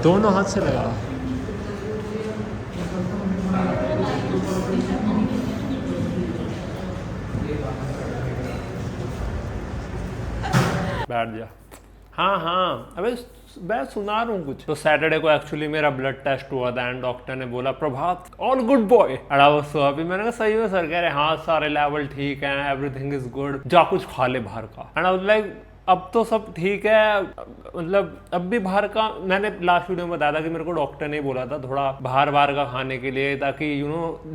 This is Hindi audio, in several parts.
दोनों हाथ से लगा। बैठ जा। हाँ हाँ, अबे मैं सुना रहा हूँ कुछ। तो सैटरडे को एक्चुअली मेरा ब्लड टेस्ट हुआ था एंड डॉक्टर ने बोला Prabhat all good boy. And I was so happy. मैंने कहा सही में सर? कह रहे हाँ सारे लेवल ठीक हैं, एवरीथिंग इज गुड, जा कुछ खा ले बाहर का। एंड आई वाज लाइक अब तो सब ठीक है, मतलब अब भी बाहर का, मैंने लास्ट वीडियो में बताया था कि मेरे को डॉक्टर ने बोला था थोड़ा बाहर का खाने के लिए, ताकि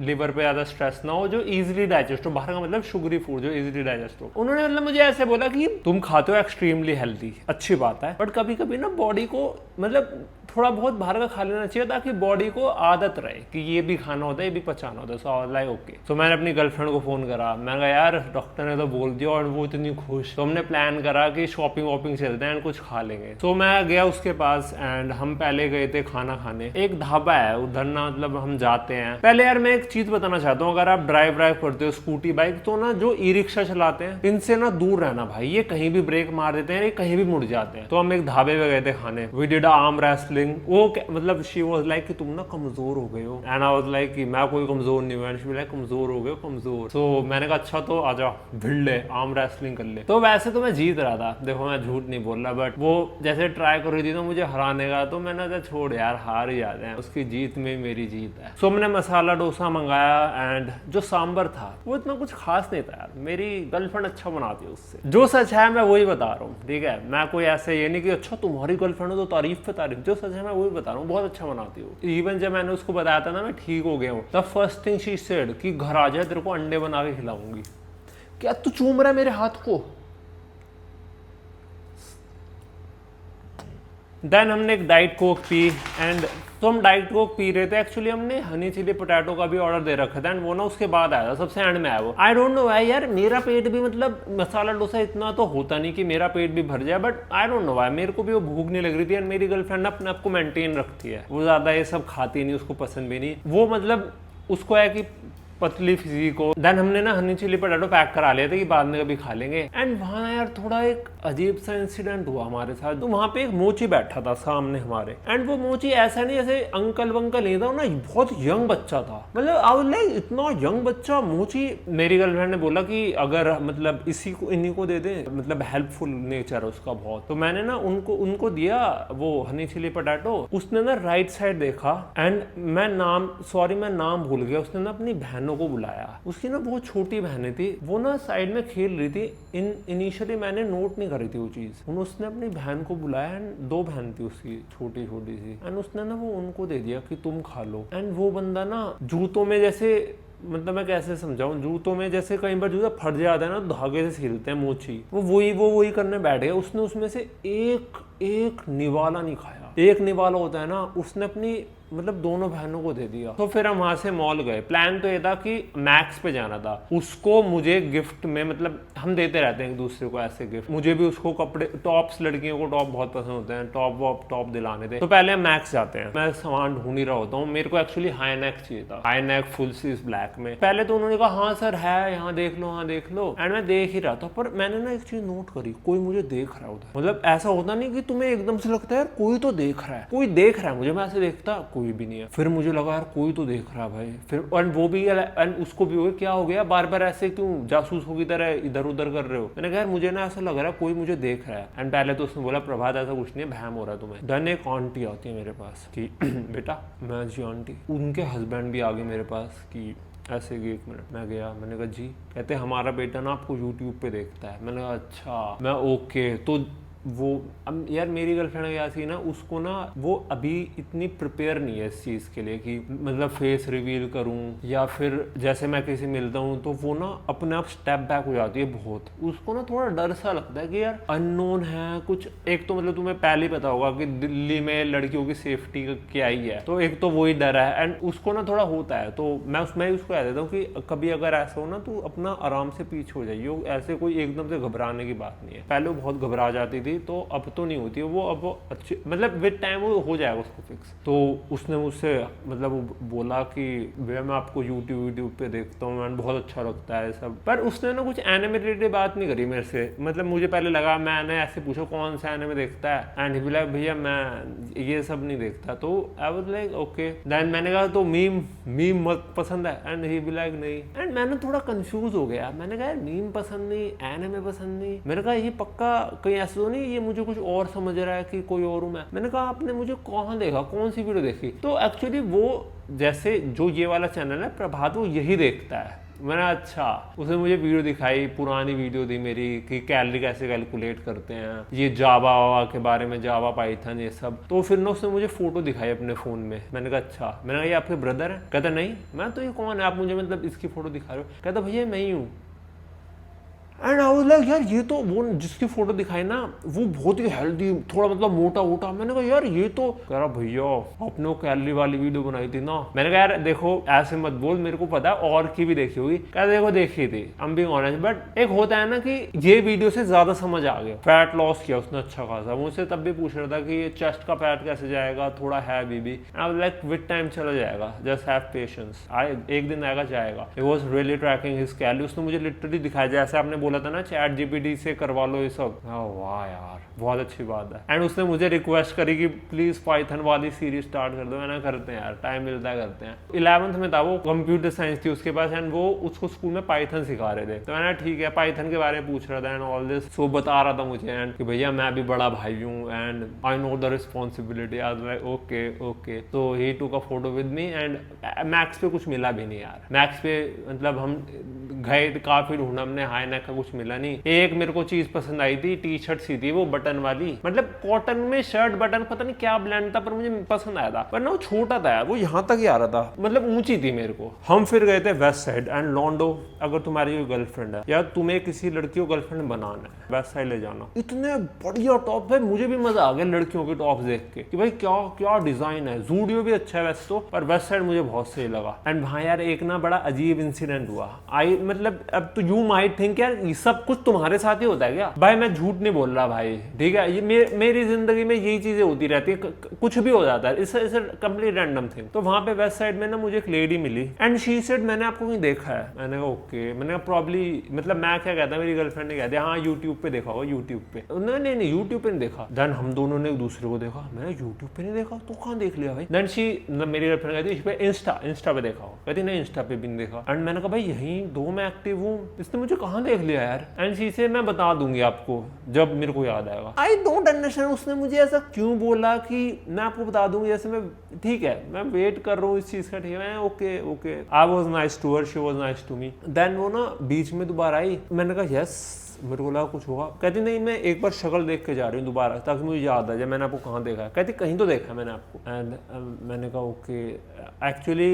लिवर पे ज्यादा स्ट्रेस ना हो, जो इजीली डाइजेस्ट हो। बाहर का मतलब शुगरी फूड जो इजीली डाइजेस्ट हो। उन्होंने मतलब मुझे ऐसे बोला कि तुम खाते हो एक्सट्रीमली हेल्दी, अच्छी बात है, बट कभी कभी ना बॉडी को मतलब थोड़ा बहुत बाहर का खा लेना चाहिए, ताकि बॉडी को आदत रहे कि ये भी खाना होता है, ये भी पचाना होता है। सो आई वाज लाइक ओके। तो मैंने अपनी गर्लफ्रेंड को फोन करा, मैंने कहा यार डॉक्टर ने तो बोल दिया, और वो इतनी खुश। तो हमने प्लान करा कि शॉपिंग वॉपिंग चलते हैं एंड कुछ खा लेंगे। तो मैं गया उसके पास एंड हम पहले गए थे खाना खाने। एक ढाबा है उधर ना, मतलब हम जाते हैं। पहले यार मैं एक चीज बताना चाहता हूँ, अगर आप ड्राइव करते हो स्कूटी बाइक, तो ना जो ई रिक्शा चलाते हैं इनसे ना दूर रहना भाई। ये कहीं भी ब्रेक मार देते हैं, ये कहीं भी मुड़ जाते हैं। तो हम एक ढाबे पे गए थे खाने। We did arm wrestling. वो मतलब शी वाज लाइक कि तुम ना कमजोर हो गए हो, एंड आई वाज लाइक कि मैं कोई कमजोर नहीं हूं। एंड शी वाज लाइक कमजोर हो गए हो, कमजोर। तो मैंने कहा अच्छा तो आजा भिड़ ले, आर्म रेसलिंग कर ले। तो वैसे तो मैं जीत रहा था, देखो मैं झूठ नहीं बोल रहा, बट वो जैसे ट्राई कर रही थी तो मुझे हराने का, तो मैंने कहा छोड़ यार हार ही जाते हैं, उसकी जीत में मेरी जीत है। सो मैंने मसाला डोसा मंगाया एंड जो सांबर था वो इतना कुछ खास नहीं था यार। मेरी गर्लफ्रेंड अच्छा बनाती है उससे, जो सच है मैं वही बता रहा हूँ, ठीक है। मैं कोई ऐसे ये नहीं कि अच्छा तुम्हारी गर्लफ्रेंड हो तो तारीफ पे तारीफ, जो सच है मैं वही बता रहा हूँ, बहुत अच्छा बनाती हूँ। इवन जब मैंने उसको बताया था ना मैं ठीक हो गया हूँ, the first thing she said कि घर आ जाए तेरे को अंडे बना के खिलाऊंगी। क्या तू चूम रहा है मेरे हाथ को? देन हमने एक डाइट कोक पी एंड तो हम डाइट कोक पी रहे थे। एक्चुअली हमने हनी चिली पोटैटो का भी ऑर्डर दे रखा था एंड वो ना उसके बाद आया था, सबसे एंड में आया वो। आई डोंट नो व्हाई यार, मेरा पेट भी मतलब मसाला डोसा इतना तो होता नहीं कि मेरा पेट भी भर जाए, but I don't know why मेरे को भी वो भूख नहीं लग रही थी। एंड मेरी गर्लफ्रेंड अपने आप को मेंटेन रखती है, वो ज्यादा ये सब खाती नहीं, उसको पसंद भी नहीं। वो मतलब उसको है कि पतली फिजिक को। देन हमने ना हनी चिली पोटैटो पैक करा लिया था कि बाद में कभी खा लेंगे। एंड वहाँ यार थोड़ा एक अजीब सा इंसिडेंट हुआ हमारे साथ। तो वहाँ पे एक मोची बैठा था सामने हमारे, एंड वो मोची ऐसा नहीं जैसे अंकल वंकल नहीं था ना, बहुत यंग बच्चा था। मतलब आई लाइक इतना यंग बच्चा मोची। मेरी गर्लफ्रेंड ने बोला कि अगर मतलब इसी को इन्हीं को दे दे, मतलब हेल्पफुल नेचर है उसका बहुत। तो मैंने ना उनको दिया वो हनी चिली पोटैटो। उसने ना राइट साइड देखा एंड मैं नाम भूल गया। उसने ना अपनी बहन को बुलाया। उसकी ना बहुत छोटी बहनें थी, वो ना साइड में खेल रही थी। इनिशियली मैंने नोट नहीं करी थी वो चीज। उसने अपनी बहन को बुलाया एंड 2 बहन थी उसकी छोटी छोटी सी, एंड उसने ना वो उनको दे दिया कि तुम खा लो। एंड वो बंदा ना जूतों में जैसे, मतलब मैं कैसे समझाऊं, जूतों में जैसे कई बार जूता फट जाता है ना, धागे से सिलते हैं मोची, वो वही करने बैठ गया। उसने उसमें से एक निवाला नहीं खाया। एक निवाला होता है ना, उसने अपनी मतलब दोनों बहनों को दे दिया। तो फिर हम वहां से मॉल गए। प्लान तो ये था कि मैक्स पे जाना था। उसको मुझे गिफ्ट में, मतलब हम देते रहते हैं एक दूसरे को ऐसे गिफ्ट, मुझे भी उसको कपड़े, टॉप्स, लड़कियों को टॉप बहुत पसंद होते हैं, टॉप दिलाने थे। तो पहले हम मैक्स जाते हैं। मैं सामान ढूंढ ही रहा होता हूँ, मेरे को एक्चुअली हाई नेक चाहिए था, high neck full sleeves black में। पहले तो उन्होंने कहा हाँ सर है, यहाँ देख लो, हाँ देख लो। एंड मैं देख ही रहा था, पर मैंने ना एक चीज नोट करी, कोई मुझे देख रहा होता है। मतलब ऐसा होता नहीं कि तुम्हें एकदम से लगता है यार कोई तो देख रहा है, कोई देख रहा है मुझे, मैं ऐसे देखता कोई भी नहीं है। फिर मुझे लगा यार कोई तो देख रहा है भाई। फिर एंड वो भी एंड उसको भी हो गया क्या हो गया, बार बार ऐसे क्यों जासूसों की तरह इधर उधर कर रहे हो। मैंने कहा यार मुझे ना ऐसा लग रहा है कोई मुझे देख रहा है। एंड पहले तो उसने बोला प्रभात ऐसा कुछ नहीं है, भैम हो रहा है तुम्हें। देन एक आंटी आती है मेरे पास कि बेटा मैं जी आंटी। उनके हस्बैंड भी आ गए मेरे पास कि ऐसे कि 1 मिनट। मैं गया, मैंने कहा जी। कहते हमारा बेटा ना आपको यूट्यूब पे देखता है। मैंने कहा अच्छा। मैं ओके। तो वो अब यार मेरी गर्लफ्रेंड क्या सी ना, उसको ना वो अभी इतनी प्रिपेयर नहीं है इस चीज़ के लिए कि मतलब फेस रिवील करूं, या फिर जैसे मैं किसी मिलता हूं तो वो ना अपने आप स्टेप बैक हो जाती है बहुत। उसको ना थोड़ा डर सा लगता है कि यार अननोन है कुछ। एक तो मतलब तुम्हें पहले ही पता होगा कि दिल्ली में लड़कियों की सेफ्टी क्या ही है, तो एक तो वही डर है एंड उसको ना थोड़ा होता है। तो मैं उसमें उसको कह देता हूँ कि कभी अगर ऐसा हो ना तो अपना आराम से पीछे हो जाइए, ऐसे कोई एकदम से घबराने की बात नहीं है। पहले वो बहुत घबरा जाती थी थी, तो अब तो नहीं होती वो, अब वो अच्छी मतलब विद टाइम वो हो जाएगा उसको फिक्स। तो उसने मुझसे मतलब बोला कि भैया मैं आपको यूट्यूब पे देखता हूँ, मैंने बहुत अच्छा लगता है सब, पर उसने ना कुछ एनिमे रिलेटेड बात नहीं करी मेरे से। मतलब मुझे पहले लगा, मैंने ऐसे पूछा कौन सा एनिमे देखता है, एंड ही लाइक भैया मैं ये सब नहीं देखता। तो I was like okay. Then मैंने कहा तो मीम मत पसंद है, एंड ही भी लाइक नहीं। एंड मैंने थोड़ा कंफ्यूज हो गया, मैंने कहा मीम पसंद नहीं, एनिमे पसंद नहीं, मैंने कहा ये पक्का कहीं ऐसा तो नहीं ये मुझे कुछ और समझ रहा है कि कोई और हूँ मैं। मैंने कहा आपने मुझे कहाँ देखा, कौन सी वीडियो देखी? तो एक्चुअली वो जैसे जो ये वाला चैनल है प्रभात, वो यही देखता है। मैंने अच्छा, उसने मुझे वीडियो दिखाई, पुरानी वीडियो दी मेरी कि कैलोरी कैसे कैलकुलेट करते हैं, ये जावा के बारे में, जावा पाइथन ये सब। तो फिर ना उसने मुझे फोटो दिखाई अपने फ़ोन में। मैंने कहा अच्छा, मैंने कहा ये आपके ब्रदर है? कहता नहीं। मैं तो ये कौन है आप मुझे मतलब इसकी फ़ोटो दिखा रहे हो? कहता भैया मैं ही हूँ। एंड आई वाज लाइक यार ये तो वो जिसकी फोटो दिखाई ना वो बहुत ही हेल्दी, थोड़ा मतलब मोटा वोटा। मैंने कहा यार ये तो, कह रहा भैया आपने वो कैलोरी वाली वीडियो बनाई थी ना। मैंने कहा यार देखो ऐसे मत बोल, मेरे को पता है और की भी देखी होगी। कह देखो देखी थी, I'm being honest, बट एक होता है ना कि ये वीडियो से ज्यादा समझ आ गया। फैट लॉस किया उसने अच्छा खासा, मुझसे तब भी पूछ रहा था कि ये चेस्ट का फैट कैसे जाएगा, थोड़ा है भी। I was like with time चला जाएगा, जस्ट हैव पेशेंस, एक दिन आएगा जाएगा। He was really tracking his calorie. उसने मुझे लिटरली दिखाया जैसे आपने बोला था ना चैट जीपीटी से करवा लो ये सब। वाह यार बहुत अच्छी बात है। एंड उसने मुझे रिक्वेस्ट करी कि प्लीज पाइथन वाली सीरीज स्टार्ट कर दो। मैंने करते हैं यार, टाइम मिलता है करते हैं। 11th में था वो, कंप्यूटर साइंस थी उसके पास, एंड वो उसको स्कूल में पाइथन सिखा रहे थे। तो मैंने ठीक है, पाइथन के बारे में पूछ रहा था एंड ऑल दिस। सो बता रहा था मुझे एंड कि भैया मैं भी बड़ा भाई हूँ and I know the responsibility. I was like okay. तो he took a photo with me and Max पे कुछ मिला भी नहीं यार। मैक्स पे मतलब हम गए काफी ढूंढा हमने, हाई नेक का कुछ मिला नहीं। एक मेरे को चीज पसंद आई थी, टी शर्ट सी थी वो बटन वाली, मतलब कॉटन में शर्ट बटन, पता नहीं क्या ब्रांड था पर मुझे पसंद आया था। पर ना वो छोटा था यार, वो यहाँ तक ही आ रहा था, मतलब ऊंची थी मेरे को। हम फिर गए थे वेस्ट साइड एंड लॉन्डो। अगर तुम्हारी कोई गर्लफ्रेंड है या तुम्हें किसी लड़की को गर्लफ्रेंड बनाना है, वेस्ट साइड ले जाना। इतने बढ़िया टॉप है, मुझे भी मजा आ गया लड़कियों के टॉप देख के कि भाई क्या डिजाइन है। जूडियो भी अच्छा है वैसे तो, पर वेस्ट साइड मुझे बहुत सही लगा। एंड वहाँ यार एक ना बड़ा अजीब इंसिडेंट हुआ। मतलब अब तो यू माइट थिंक यार ये सब कुछ तुम्हारे साथ ही होता है क्या? भाई मैं झूठ नहीं बोल रहा भाई, ठीक है। ये मेरी जिंदगी में यही चीजें होती रहती है, कुछ भी हो जाता है, इट्स कंप्लीट रैंडम थिंग। तो वहां पे वेस्ट साइड में ना मुझे एक लेडी मिली एंड शी सेड मैंने आपको कहीं देखा है। मैंने कहा ओके। मैंने कहा प्रॉब्ली, मतलब मैं क्या कहता, मेरी गर्लफ्रेंड ने कहते हाँ यूट्यूब पे देखा होगा, यूट्यूब पे। नहीं यूट्यूब पे नहीं देखा। देन हम दोनों ने एक दूसरे को देखा। मैंने यूट्यूब पे नहीं देखा तो कहाँ देख लिया भाई? देन शी, मेरी गर्लफ्रेंड कहती इस पे इंस्टा पे देखा हो। कहती नहीं इंस्टा पे भी नहीं देखा। एंड मैंने कहा भाई यहीं दो मैं एक्टिव हूँ, इसने मुझे कहाँ देख लिया यार? एंड शी से मैं बता दूंगी आपको जब मेरे को याद आएगा। आई डोंट अंडरस्टैंड उसने मुझे ऐसा क्यों बोला कि मैं आपको बता दूंगी। जैसे मैं ठीक है, मैं वेट कर रहा हूँ इस चीज का, ठीक है okay. I was nice to her, she was nice to me. Then वो ना बीच में दोबारा आई। मैंने कहा यस, मेरे को लगा कुछ होगा। कहती नहीं मैं एक बार शक्ल देख के जा रही हूँ दोबारा, ताकि मुझे याद आ जाए मैंने आपको कहाँ देखा है। कहती कहीं तो देखा है मैंने आपको। एंड मैंने कहा ओके। एक्चुअली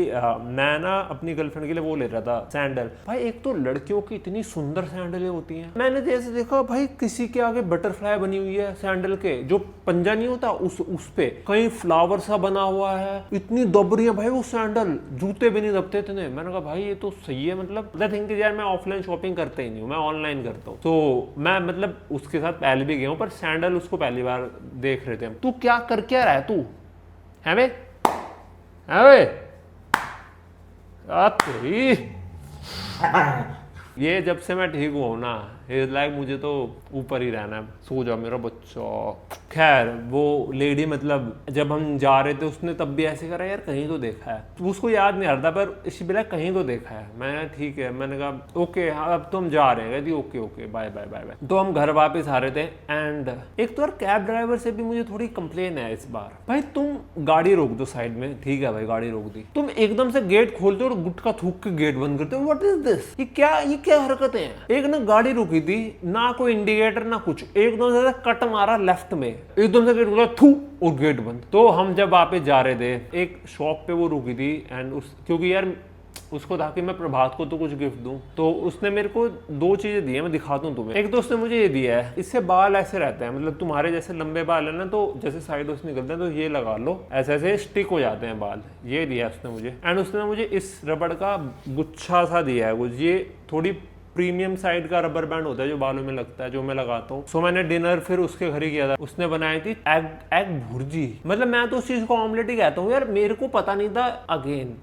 मैं ना अपनी गर्लफ्रेंड के लिए वो ले रहा था सैंडल। भाई एक तो लड़कियों की इतनी सुंदर सैंडलें होती हैं, मैंने जैसे देखा भाई किसी के आगे बटरफ्लाई बनी हुई है सैंडल के, जो पंजा नहीं होता उस पे कहीं फ्लावर सा बना हुआ है, इतनी दब रही है भाई वो सैंडल, जूते भी नहीं दबते इतने। मैंने कहा भाई ये तो सही है। मतलब द थिंग इज यार मैं ऑफलाइन शॉपिंग करता ही नहीं हूँ, मैं ऑनलाइन करता हूँ। तो मैं मतलब उसके साथ पहले भी गया हूँ, पर सैंडल उसको पहली बार देख रहे थे हम। तू क्या कर क्या रहा है तू? है बे? ये जब से मैं ठीक हुआ हूँ ना, इज लाइक मुझे तो ऊपर ही रहना है, सो जा मेरा बच्चा। खैर वो लेडी मतलब जब हम जा रहे थे उसने तब भी ऐसे करा यार कहीं तो देखा है। तो उसको याद नहीं आ रहा, पर इसी बिना कहीं तो देखा है। मैं ठीक है, मैंने कहा ओके हाँ अब तो हम जा रहे हैं। कहती okay bye bye bye bye. तो हम घर वापस आ रहे थे एंड एक तो यार कैब ड्राइवर से भी मुझे थोड़ी कंप्लेन है इस बार। भाई तुम गाड़ी रोक दो साइड में, ठीक है भाई गाड़ी रोक दी, तुम एकदम से गेट खोलते हो और गुटखा थूक के गेट बंद करते हो। What is this? ये क्या हरकतें हैं? एक ना गाड़ी रुकी थी, ना कोई इंडिकेटर ना कुछ, एकदम से कट मारा लेफ्ट में, एकदम से गेट खुला थू और गेट बंद। तो हम जब वापस जा रहे थे एक शॉप पे वो रुकी थी एंड क्योंकि यार उसको था कि मैं प्रभात को तो कुछ गिफ्ट दूं, तो उसने मेरे को दो चीजें दी है, मैं दिखाता हूँ तुम्हें। एक तो उसने मुझे ये दिया है, इससे बाल ऐसे रहते हैं, मतलब तुम्हारे जैसे लंबे बाल है ना, तो जैसे साइड से निकलते हैं तो ये लगा लो, ऐसे ऐसे स्टिक हो जाते हैं बाल। ये दिया उसने मुझे। एंड उसने मुझे इस रबड़ का गुच्छा सा दिया है कुछ, ये थोड़ी प्रीमियम साइड का रबर बैंड होता है जो बालों में लगता है, जो मैं लगाता हूँ। सो मैंने डिनर फिर उसके घर ही किया था। उसने बनाई थी एग भुर्जी। मतलब मैं तो उस चीज को ऑमलेट ही कहता हूँ यार। मेरे को पता नहीं था, अगेन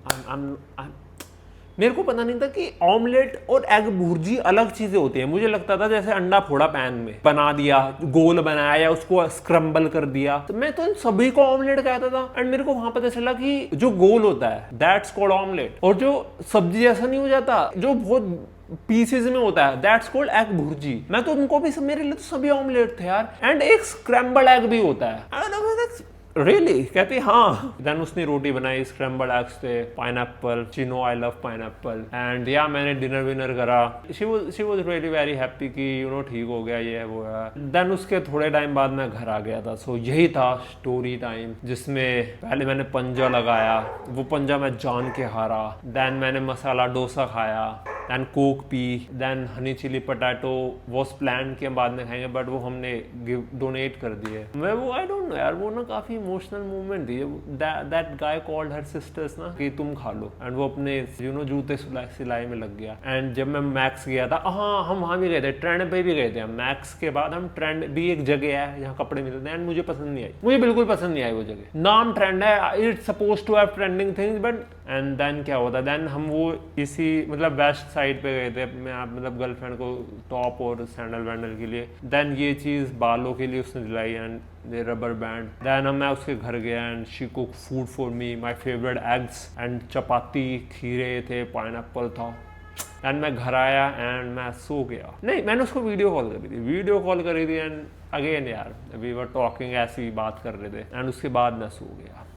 मेरे को पता नहीं था कि ऑमलेट और एग भुर्जी अलग चीजें होती हैं। मुझे लगता था जैसे अंडा फोड़ा पैन में, बना दिया, गोल बनाया या उसको स्क्रम्बल कर दिया, तो मैं तो इन सभी को ऑमलेट कहता था। एंड मेरे को वहां पता चला कि जो गोल होता है दैट्स कॉल्ड ऑमलेट, और जो सब्जी जैसा नहीं हो जाता, जो बहुत पीसेज में होता है, दैट्स कॉल्ड एग भुर्जी। मैं तो उनको भी, मेरे लिए तो सभी ऑमलेट थे यार। एंड एक स्क्रैम्बल एग भी होता है। रियली कहती हाँ। देन उसने रोटी बनाई, स्क्रैम्बल एग्स थे, pineapple, Chino, I love pineapple. And या मैंने डिनर विनर करा। She was really very happy कि यू नो ठीक हो गया, ये वो है। देन उसके थोड़े टाइम बाद मैं घर आ गया था। सो यही था स्टोरी टाइम, जिसमें पहले मैंने पंजा लगाया, वो पंजा मैं जान के हारा। देन मैंने मसाला डोसा खाया, देन कोक पी, then honey chilli potato was plan कि हम बाद में खाएंगे, बट वो हमने डोनेट कर दिए। मैं वो आई डोंट नो यार, वो ना काफी इमोशनल मूवमेंट थी। That guy called her sisters ना कि तुम खा लो, एंड वो अपने यू नो जूते सिलाई में लग गया। एंड जब मैं मैक्स गया था, हाँ हम वहाँ भी गए थे, ट्रेंड पे भी गए थे हम। मैक्स के बाद हम ट्रेंड भी एक जगह है जहाँ कपड़े मिलते हैं, एंड मुझे पसंद नहीं आई, मुझे बिल्कुल पसंद नहीं आई वो जगह। नाम ट्रेंड है, it's suppose to have trending things, but and then क्या होता है, देन हम वो इसी मतलब वेस्ट साइड पे गए थे अपने आप, मतलब गर्लफ्रेंड को टॉप और सैंडल वैंडल के लिए। देन ये चीज़ बालों के लिए उसने दिलाई, and they rubber band. Then मैं उसके घर गया, and she cook food for me, my favourite eggs and chapati, खीरे थे, पाइनएप्पल था। एंड मैं घर आया एंड मैं सो गया। नहीं, मैंने उसको वीडियो कॉल करी थी, एंड अगेन यार वी वर टॉकिंग, ऐसी बात कर रहे थे, एंड उसके बाद मैं सो गया।